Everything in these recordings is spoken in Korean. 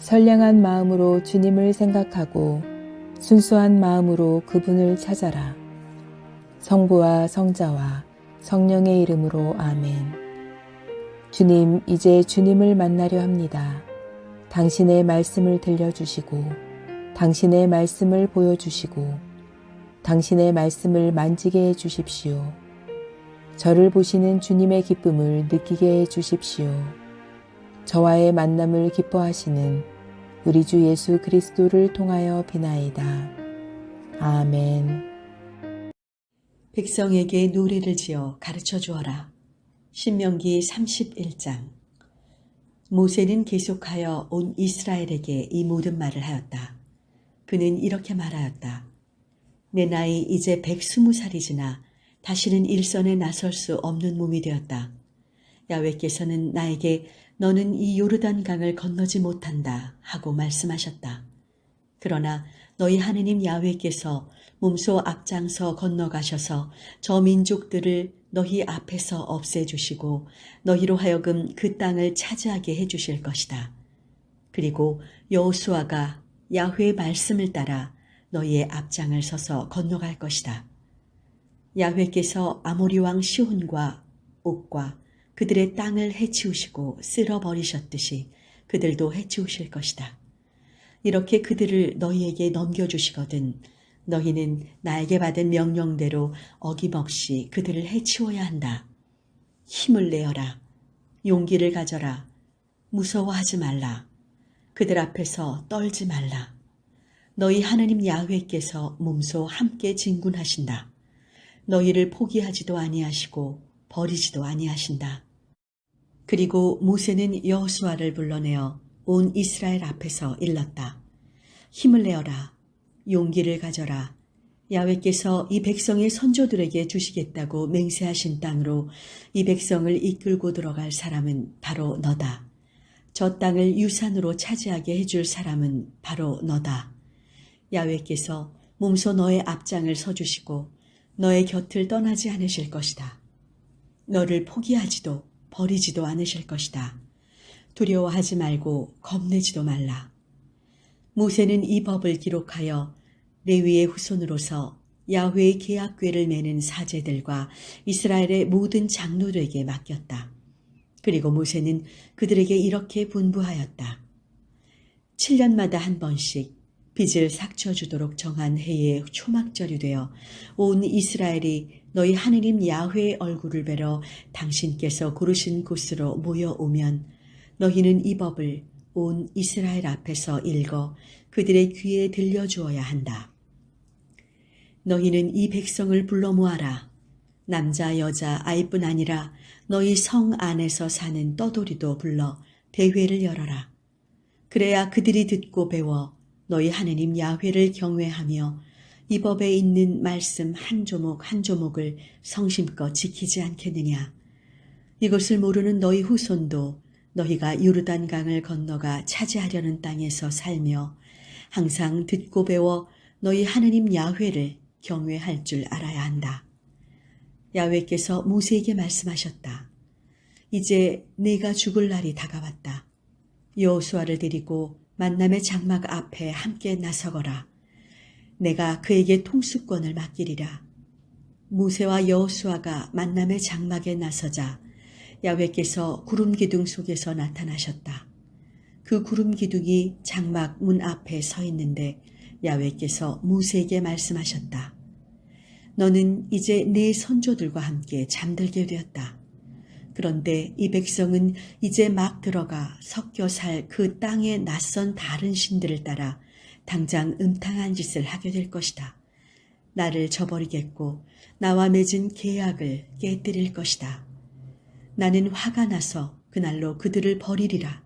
선량한 마음으로 주님을 생각하고 순수한 마음으로 그분을 찾아라. 성부와 성자와 성령의 이름으로 아멘. 주님, 이제 주님을 만나려 합니다. 당신의 말씀을 들려주시고 당신의 말씀을 보여주시고 당신의 말씀을 만지게 해주십시오. 저를 보시는 주님의 기쁨을 느끼게 해주십시오. 저와의 만남을 기뻐하시는 우리 주 예수 그리스도를 통하여 비나이다. 아멘. 백성에게 노래를 지어 가르쳐 주어라. 신명기 31장. 모세는 계속하여 온 이스라엘에게 이 모든 말을 하였다. 그는 이렇게 말하였다. 내 나이 이제 120살이 지나 다시는 일선에 나설 수 없는 몸이 되었다. 야훼께서는 나에게 너는 이 요르단 강을 건너지 못한다 하고 말씀하셨다. 그러나 너희 하느님 야훼께서 몸소 앞장서 건너가셔서 저 민족들을 너희 앞에서 없애주시고 너희로 하여금 그 땅을 차지하게 해주실 것이다. 그리고 여호수아가 야훼의 말씀을 따라 너희의 앞장을 서서 건너갈 것이다. 야훼께서 아모리 왕 시혼과 옥과 그들의 땅을 해치우시고 쓸어버리셨듯이 그들도 해치우실 것이다. 이렇게 그들을 너희에게 넘겨주시거든 너희는 나에게 받은 명령대로 어김없이 그들을 해치워야 한다. 힘을 내어라. 용기를 가져라. 무서워하지 말라. 그들 앞에서 떨지 말라. 너희 하느님 야훼께서 몸소 함께 진군하신다. 너희를 포기하지도 아니하시고 버리지도 아니하신다. 그리고 모세는 여호수아를 불러내어 온 이스라엘 앞에서 일렀다. 힘을 내어라. 용기를 가져라. 야훼께서 이 백성의 선조들에게 주시겠다고 맹세하신 땅으로 이 백성을 이끌고 들어갈 사람은 바로 너다. 저 땅을 유산으로 차지하게 해줄 사람은 바로 너다. 야훼께서 몸소 너의 앞장을 서주시고 너의 곁을 떠나지 않으실 것이다. 너를 포기하지도 버리지도 않으실 것이다. 두려워하지 말고 겁내지도 말라. 모세는 이 법을 기록하여 레위의 후손으로서 야훼의 계약궤를 매는 사제들과 이스라엘의 모든 장로들에게 맡겼다. 그리고 모세는 그들에게 이렇게 분부하였다. 7년마다 한 번씩 빚을 삭혀주도록 정한 해의 초막절이 되어 온 이스라엘이 너희 하느님 야훼의 얼굴을 뵈러 당신께서 고르신 곳으로 모여오면 너희는 이 법을 온 이스라엘 앞에서 읽어 그들의 귀에 들려주어야 한다. 너희는 이 백성을 불러 모아라. 남자 여자 아이뿐 아니라 너희 성 안에서 사는 떠돌이도 불러 대회를 열어라. 그래야 그들이 듣고 배워 너희 하느님 야훼를 경외하며 이 법에 있는 말씀 한 조목 한 조목을 성심껏 지키지 않겠느냐. 이것을 모르는 너희 후손도 너희가 요르단 강을 건너가 차지하려는 땅에서 살며 항상 듣고 배워 너희 하느님 야훼를 경외할 줄 알아야 한다. 야훼께서 모세에게 말씀하셨다. 이제 네가 죽을 날이 다가왔다. 여호수아를 데리고 만남의 장막 앞에 함께 나서거라. 내가 그에게 통수권을 맡기리라. 모세와 여호수아가 만남의 장막에 나서자 야훼께서 구름 기둥 속에서 나타나셨다. 그 구름 기둥이 장막 문 앞에 서 있는데 야훼께서 모세에게 말씀하셨다. 너는 이제 네 선조들과 함께 잠들게 되었다. 그런데 이 백성은 이제 막 들어가 섞여 살 그 땅의 낯선 다른 신들을 따라 당장 음탕한 짓을 하게 될 것이다. 나를 저버리겠고 나와 맺은 계약을 깨뜨릴 것이다. 나는 화가 나서 그날로 그들을 버리리라.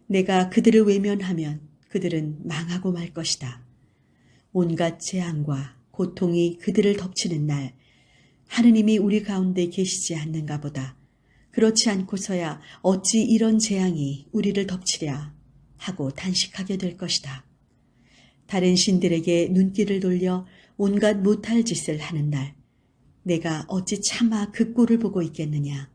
내가 그들을 외면하면 그들은 망하고 말 것이다. 온갖 재앙과 고통이 그들을 덮치는 날 하느님이 우리 가운데 계시지 않는가 보다. 그렇지 않고서야 어찌 이런 재앙이 우리를 덮치랴 하고 단식하게 될 것이다. 다른 신들에게 눈길을 돌려 온갖 못할 짓을 하는 날 내가 어찌 차마 그 꼴을 보고 있겠느냐.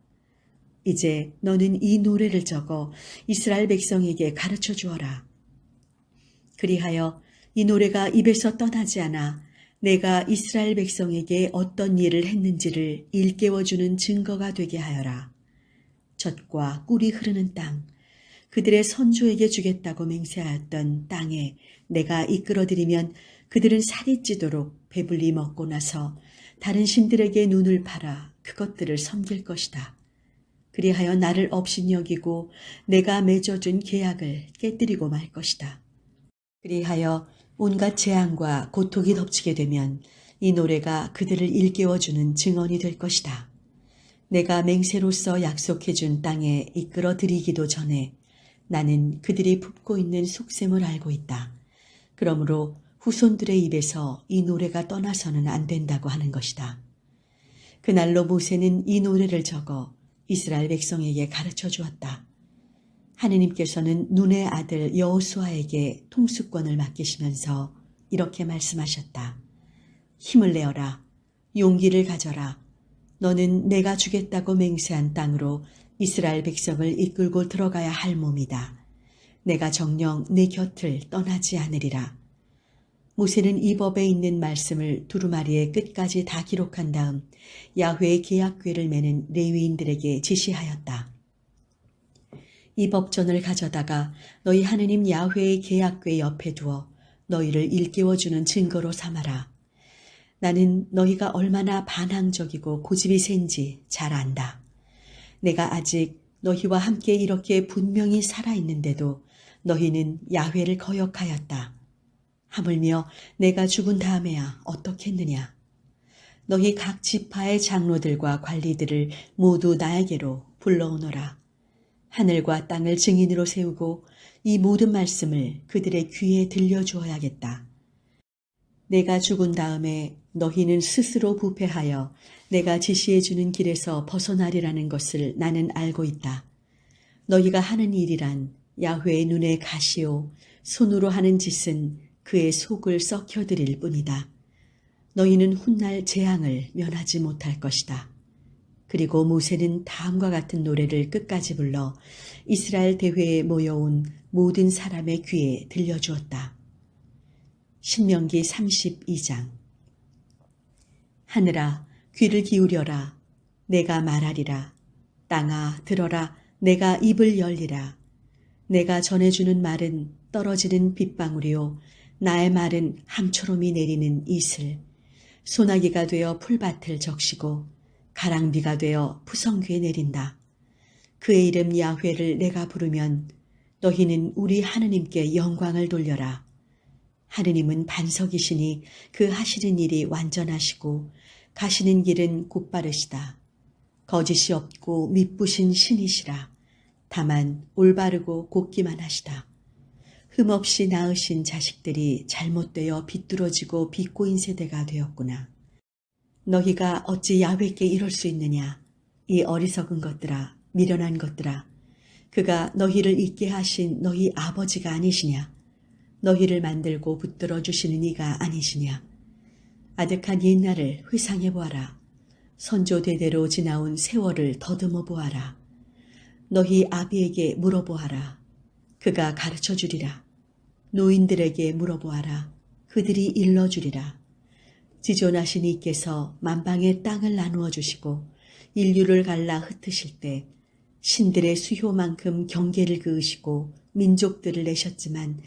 이제 너는 이 노래를 적어 이스라엘 백성에게 가르쳐 주어라. 그리하여 이 노래가 입에서 떠나지 않아 내가 이스라엘 백성에게 어떤 일을 했는지를 일깨워주는 증거가 되게 하여라. 젖과 꿀이 흐르는 땅, 그들의 선조에게 주겠다고 맹세하였던 땅에 내가 이끌어들이면 그들은 살이 찌도록 배불리 먹고 나서 다른 신들에게 눈을 팔아 그것들을 섬길 것이다. 그리하여 나를 업신여기고 내가 맺어준 계약을 깨뜨리고 말 것이다. 그리하여 온갖 재앙과 고통이 덮치게 되면 이 노래가 그들을 일깨워주는 증언이 될 것이다. 내가 맹세로서 약속해준 땅에 이끌어 들이기도 전에 나는 그들이 품고 있는 속셈을 알고 있다. 그러므로 후손들의 입에서 이 노래가 떠나서는 안 된다고 하는 것이다. 그날로 모세는 이 노래를 적어 이스라엘 백성에게 가르쳐 주었다. 하느님께서는 눈의 아들 여호수아에게 통수권을 맡기시면서 이렇게 말씀하셨다. 힘을 내어라. 용기를 가져라. 너는 내가 주겠다고 맹세한 땅으로 이스라엘 백성을 이끌고 들어가야 할 몸이다. 내가 정녕 내 곁을 떠나지 않으리라. 모세는 이 법에 있는 말씀을 두루마리의 끝까지 다 기록한 다음 야훼의 계약궤를 매는 레위인들에게 지시하였다. 이 법전을 가져다가 너희 하느님 야훼의 계약궤 옆에 두어 너희를 일깨워주는 증거로 삼아라. 나는 너희가 얼마나 반항적이고 고집이 센지 잘 안다. 내가 아직 너희와 함께 이렇게 분명히 살아있는데도 너희는 야훼를 거역하였다. 하물며 내가 죽은 다음에야 어떻겠느냐. 너희 각 지파의 장로들과 관리들을 모두 나에게로 불러오너라. 하늘과 땅을 증인으로 세우고 이 모든 말씀을 그들의 귀에 들려주어야겠다. 내가 죽은 다음에 너희는 스스로 부패하여 내가 지시해주는 길에서 벗어나리라는 것을 나는 알고 있다. 너희가 하는 일이란 야훼의 눈에 가시오 손으로 하는 짓은 그의 속을 썩혀드릴 뿐이다. 너희는 훗날 재앙을 면하지 못할 것이다. 그리고 모세는 다음과 같은 노래를 끝까지 불러 이스라엘 대회에 모여온 모든 사람의 귀에 들려주었다. 신명기 32장. 하늘아 귀를 기울여라. 내가 말하리라. 땅아 들어라. 내가 입을 열리라. 내가 전해주는 말은 떨어지는 빗방울이요 나의 말은 함초롬이 내리는 이슬. 소나기가 되어 풀밭을 적시고 가랑비가 되어 푸성귀에 내린다. 그의 이름 야훼를 내가 부르면 너희는 우리 하느님께 영광을 돌려라. 하느님은 반석이시니 그 하시는 일이 완전하시고 가시는 길은 곧바르시다. 거짓이 없고 미쁘신 신이시라. 다만 올바르고 곱기만 하시다. 흠없이 낳으신 자식들이 잘못되어 비뚤어지고 비꼬인 세대가 되었구나. 너희가 어찌 야훼께 이럴 수 있느냐. 이 어리석은 것들아, 미련한 것들아. 그가 너희를 있게 하신 너희 아버지가 아니시냐. 너희를 만들고 붙들어 주시는 이가 아니시냐. 아득한 옛날을 회상해 보아라. 선조 대대로 지나온 세월을 더듬어 보아라. 너희 아비에게 물어보아라. 그가 가르쳐 주리라. 노인들에게 물어보아라. 그들이 일러주리라. 지존하신 이께서 만방의 땅을 나누어 주시고 인류를 갈라 흩으실 때 신들의 수효만큼 경계를 그으시고 민족들을 내셨지만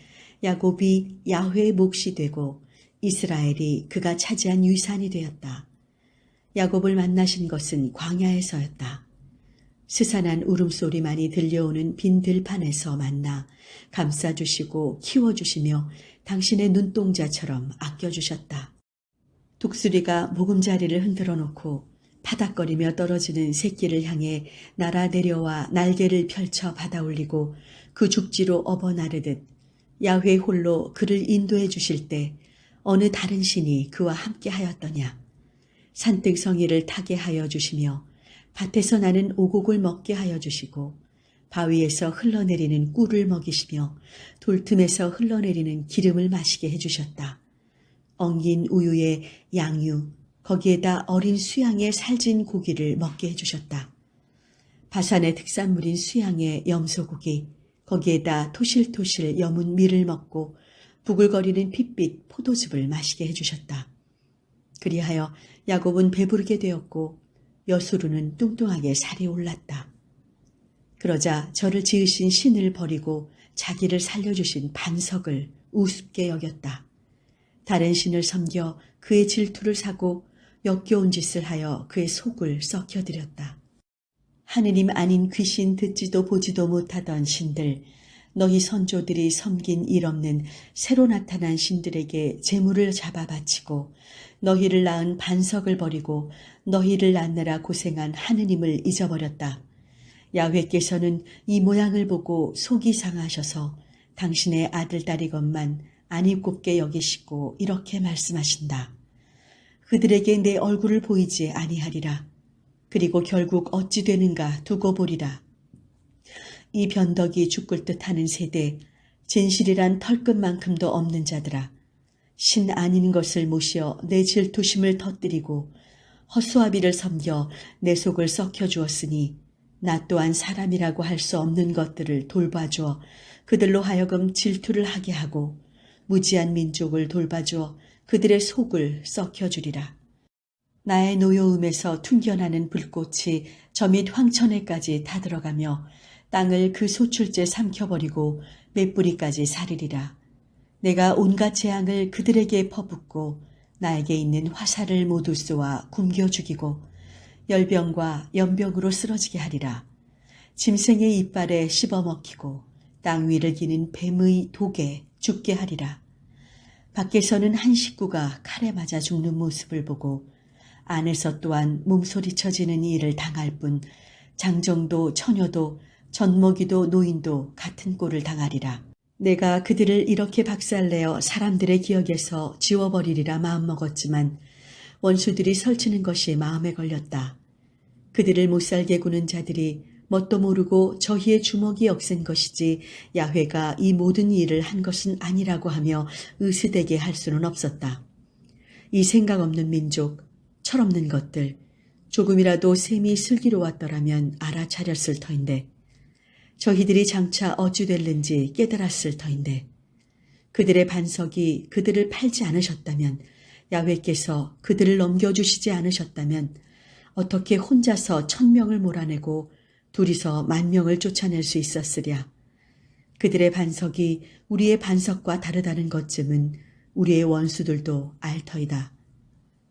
야곱이 야훼의 몫이 되고 이스라엘이 그가 차지한 유산이 되었다. 야곱을 만나신 것은 광야에서였다. 스산한 울음소리만이 들려오는 빈 들판에서 만나 감싸주시고 키워주시며 당신의 눈동자처럼 아껴주셨다. 독수리가 모금자리를 흔들어 놓고 파닥거리며 떨어지는 새끼를 향해 날아 내려와 날개를 펼쳐 받아올리고 그 죽지로 업어 나르듯 야훼 홀로 그를 인도해 주실 때 어느 다른 신이 그와 함께 하였더냐. 산등성이를 타게 하여 주시며 밭에서 나는 오곡을 먹게 하여 주시고 바위에서 흘러내리는 꿀을 먹이시며 돌틈에서 흘러내리는 기름을 마시게 해주셨다. 엉긴 우유에 양유, 거기에다 어린 수양의 살진 고기를 먹게 해주셨다. 바산의 특산물인 수양의 염소고기, 거기에다 토실토실 여문 밀을 먹고 부글거리는 핏빛 포도즙을 마시게 해주셨다. 그리하여 야곱은 배부르게 되었고 여수르는 뚱뚱하게 살이 올랐다. 그러자 저를 지으신 신을 버리고 자기를 살려주신 반석을 우습게 여겼다. 다른 신을 섬겨 그의 질투를 사고 역겨운 짓을 하여 그의 속을 썩혀드렸다. 하느님 아닌 귀신 듣지도 보지도 못하던 신들, 너희 선조들이 섬긴 일 없는 새로 나타난 신들에게 재물을 잡아 바치고 너희를 낳은 반석을 버리고 너희를 낳느라 고생한 하느님을 잊어버렸다. 야훼께서는 이 모양을 보고 속이 상하셔서 당신의 아들딸이건만 안이 곱게 여기시고 이렇게 말씀하신다. 그들에게 내 얼굴을 보이지 아니하리라. 그리고 결국 어찌 되는가 두고 보리라. 이 변덕이 죽을 듯하는 세대, 진실이란 털끝만큼도 없는 자들아. 신 아닌 것을 모시어 내 질투심을 터뜨리고 허수아비를 섬겨 내 속을 썩혀주었으니 나 또한 사람이라고 할 수 없는 것들을 돌봐주어 그들로 하여금 질투를 하게 하고 무지한 민족을 돌봐주어 그들의 속을 썩혀주리라. 나의 노여움에서 퉁겨나는 불꽃이 저 밑 황천에까지 다들어가며 땅을 그 소출째 삼켜버리고 맷뿌리까지 사르리라. 내가 온갖 재앙을 그들에게 퍼붓고 나에게 있는 화살을 모두 쏘아 굶겨 죽이고 열병과 연병으로 쓰러지게 하리라. 짐승의 이빨에 씹어먹히고 땅 위를 기는 뱀의 독에 죽게 하리라. 밖에서는 한 식구가 칼에 맞아 죽는 모습을 보고 안에서 또한 몸소리 쳐지는 일을 당할 뿐 장정도 처녀도 젖먹이도 노인도 같은 꼴을 당하리라. 내가 그들을 이렇게 박살내어 사람들의 기억에서 지워버리리라 마음먹었지만 원수들이 설치는 것이 마음에 걸렸다. 그들을 못살게 구는 자들이 뭣도 모르고 저희의 주먹이 억센 것이지 야훼가 이 모든 일을 한 것은 아니라고 하며 의스대게 할 수는 없었다. 이 생각 없는 민족, 철없는 것들, 조금이라도 셈이 슬기로웠더라면 알아차렸을 터인데 저희들이 장차 어찌 될는지 깨달았을 터인데 그들의 반석이 그들을 팔지 않으셨다면 야훼께서 그들을 넘겨주시지 않으셨다면 어떻게 혼자서 1000명을 몰아내고 둘이서 10,000명을 쫓아낼 수 있었으랴. 그들의 반석이 우리의 반석과 다르다는 것쯤은 우리의 원수들도 알 터이다.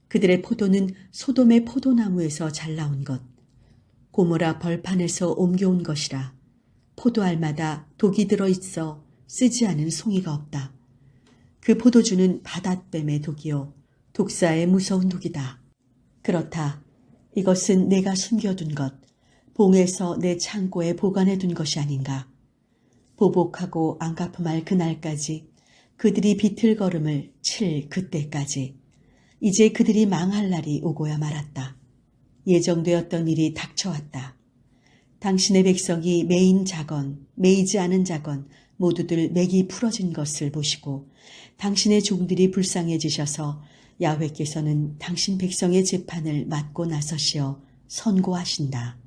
그들의 포도는 소돔의 포도나무에서 잘 나온 것, 고모라 벌판에서 옮겨온 것이라. 포도알마다 독이 들어있어 쓰지 않은 송이가 없다. 그 포도주는 바닷뱀의 독이요 독사의 무서운 독이다. 그렇다. 이것은 내가 숨겨둔 것, 봉에서 내 창고에 보관해둔 것이 아닌가. 보복하고 안갚음할 그날까지 그들이 비틀걸음을 칠 그때까지 이제 그들이 망할 날이 오고야 말았다. 예정되었던 일이 닥쳐왔다. 당신의 백성이 매인 자건, 매이지 않은 자건 모두들 맥이 풀어진 것을 보시고 당신의 종들이 불쌍해지셔서 야훼께서는 당신 백성의 재판을 맡고 나서시어 선고하신다.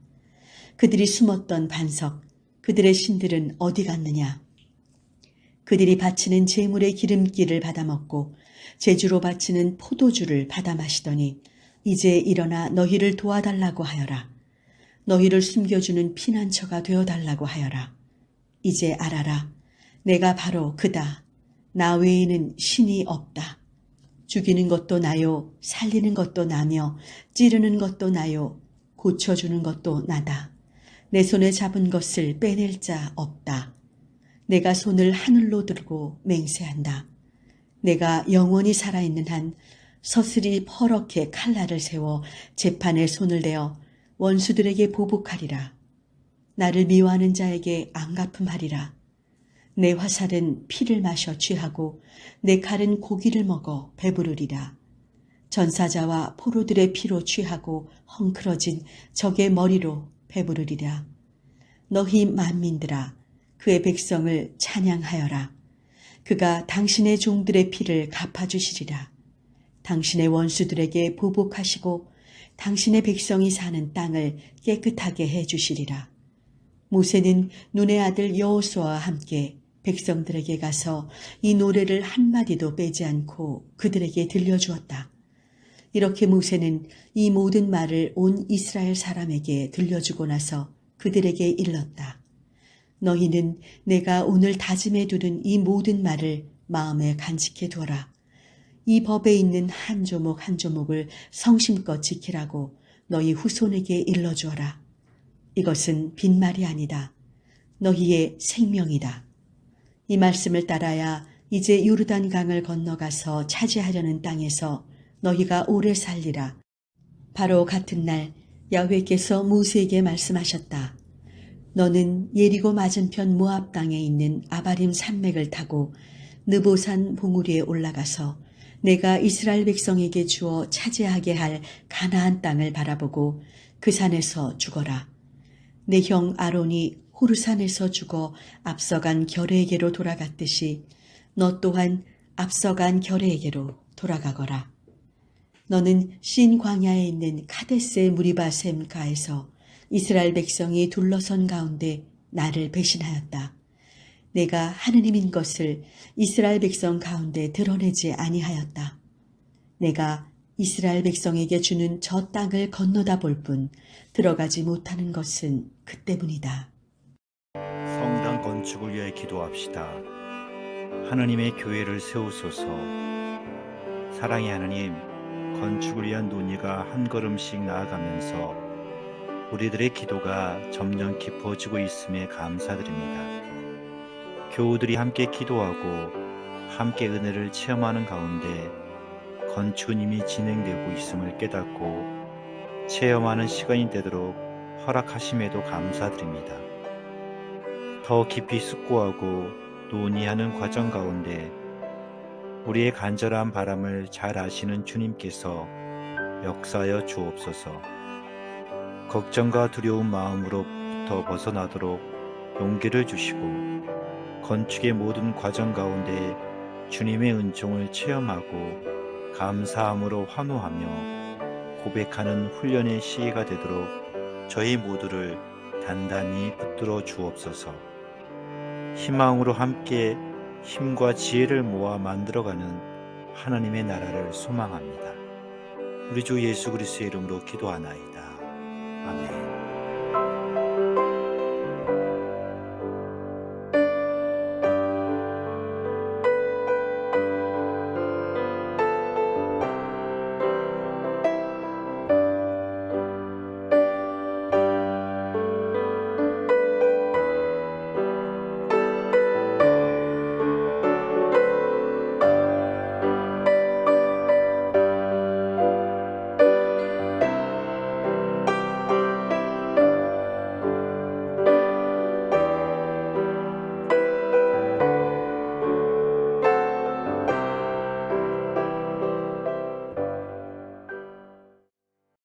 그들이 숨었던 반석, 그들의 신들은 어디 갔느냐? 그들이 바치는 제물의 기름기를 받아먹고 제주로 바치는 포도주를 받아 마시더니 이제 일어나 너희를 도와달라고 하여라. 너희를 숨겨주는 피난처가 되어달라고 하여라. 이제 알아라. 내가 바로 그다. 나 외에는 신이 없다. 죽이는 것도 나요. 살리는 것도 나며 찌르는 것도 나요. 고쳐주는 것도 나다. 내 손에 잡은 것을 빼낼 자 없다. 내가 손을 하늘로 들고 맹세한다. 내가 영원히 살아있는 한 서슬이 퍼렇게 칼날을 세워 재판에 손을 대어 원수들에게 보복하리라. 나를 미워하는 자에게 안갚음하리라. 내 화살은 피를 마셔 취하고 내 칼은 고기를 먹어 배부르리라. 전사자와 포로들의 피로 취하고 헝클어진 적의 머리로 배부르리라. 너희 만민들아 그의 백성을 찬양하여라. 그가 당신의 종들의 피를 갚아주시리라. 당신의 원수들에게 보복하시고 당신의 백성이 사는 땅을 깨끗하게 해주시리라. 모세는 눈의 아들 여호수아와 함께 백성들에게 가서 이 노래를 한마디도 빼지 않고 그들에게 들려주었다. 이렇게 모세는 이 모든 말을 온 이스라엘 사람에게 들려주고 나서 그들에게 일렀다. 너희는 내가 오늘 다짐해 두는 이 모든 말을 마음에 간직해 두어라. 이 법에 있는 한 조목 한 조목을 성심껏 지키라고 너희 후손에게 일러주어라. 이것은 빈말이 아니다. 너희의 생명이다. 이 말씀을 따라야 이제 요르단 강을 건너가서 차지하려는 땅에서 너희가 오래 살리라. 바로 같은 날 야훼께서 모세에게 말씀하셨다. 너는 예리고 맞은편 모압 땅에 있는 아바림 산맥을 타고 느보산 봉우리에 올라가서 내가 이스라엘 백성에게 주어 차지하게 할 가나안 땅을 바라보고 그 산에서 죽어라. 내 형 아론이 호르산에서 죽어 앞서간 결혜에게로 돌아갔듯이 너 또한 앞서간 결혜에게로 돌아가거라. 너는 신 광야에 있는 카데스 무리바셈 가에서 이스라엘 백성이 둘러선 가운데 나를 배신하였다. 내가 하느님인 것을 이스라엘 백성 가운데 드러내지 아니하였다. 내가 이스라엘 백성에게 주는 저 땅을 건너다 볼 뿐 들어가지 못하는 것은 그 때문이다. 성당 건축을 위해 기도합시다. 하나님의 교회를 세우소서. 사랑의 하나님, 건축을 위한 논의가 한 걸음씩 나아가면서 우리들의 기도가 점점 깊어지고 있음에 감사드립니다. 교우들이 함께 기도하고 함께 은혜를 체험하는 가운데 건축은 이미 진행되고 있음을 깨닫고 체험하는 시간이 되도록 허락하심에도 감사드립니다. 더 깊이 숙고하고 논의하는 과정 가운데 우리의 간절한 바람을 잘 아시는 주님께서 역사하여 주옵소서. 걱정과 두려운 마음으로부터 벗어나도록 용기를 주시고 건축의 모든 과정 가운데 주님의 은총을 체험하고 감사함으로 환호하며 고백하는 훈련의 시기가 되도록 저희 모두를 단단히 붙들어 주옵소서. 희망으로 함께 힘과 지혜를 모아 만들어가는 하나님의 나라를 소망합니다. 우리 주 예수 그리스도의 이름으로 기도하나이다. 아멘.